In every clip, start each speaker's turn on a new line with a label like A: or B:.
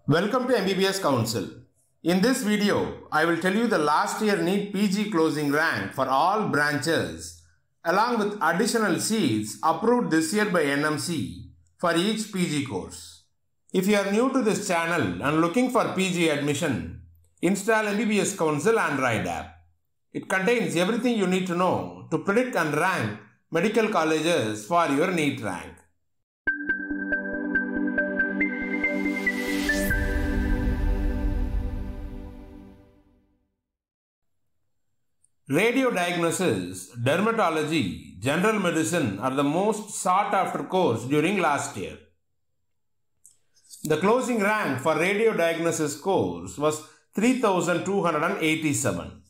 A: Welcome to MBBS Council. In this video, I will tell you the last year NEET PG closing rank for all branches along with additional seats approved this year by NMC for each PG course. If you are new to this channel and looking for PG admission, install MBBSCouncil Android App. It contains everything you need to know to predict and rank medical colleges for your NEET rank. Radio diagnosis, dermatology, general medicine are the most sought after course during last year. The closing rank for radio diagnosis course was 3,287.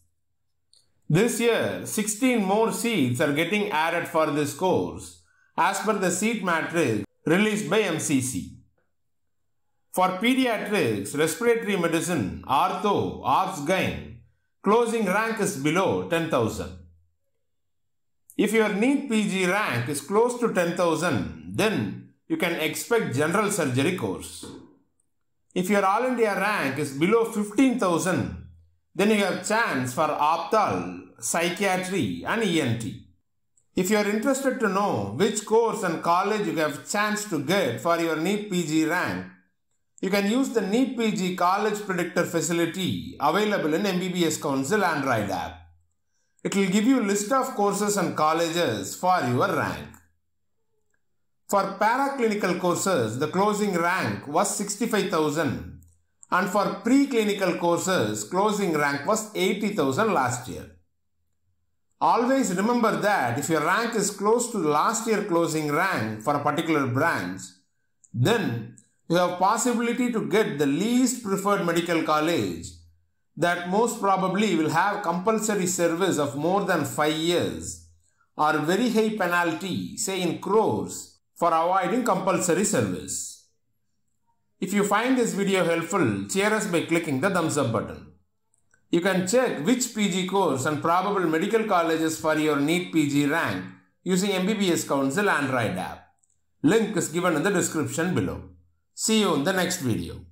A: This year, 16 more seats are getting added for this course as per the seat matrix released by MCC. For Paediatrics, respiratory medicine, ortho, gyne, closing rank is below 10,000. If your NEET PG rank is close to 10,000, then you can expect general surgery course. If your All India rank is below 15,000, then you have chance for opthal, psychiatry and ENT. If you are interested to know which course and college you have chance to get for your NEET PG rank, you can use the NEET PG College Predictor facility available in MBBSCouncil Android App. It will give you a list of courses and colleges for your rank. For paraclinical courses, the closing rank was 65,000 and for preclinical courses, closing rank was 80,000 last year. Always remember that if your rank is close to last year closing rank for a particular branch, then you have possibility to get the least preferred medical college that most probably will have compulsory service of more than 5 years or very high penalty, say in crores, for avoiding compulsory service. If you find this video helpful, cheer us by clicking the thumbs up button. You can check which PG course and probable medical colleges for your NEET PG rank using MBBSCouncil Android App. Link is given in the description below. See you in the next video.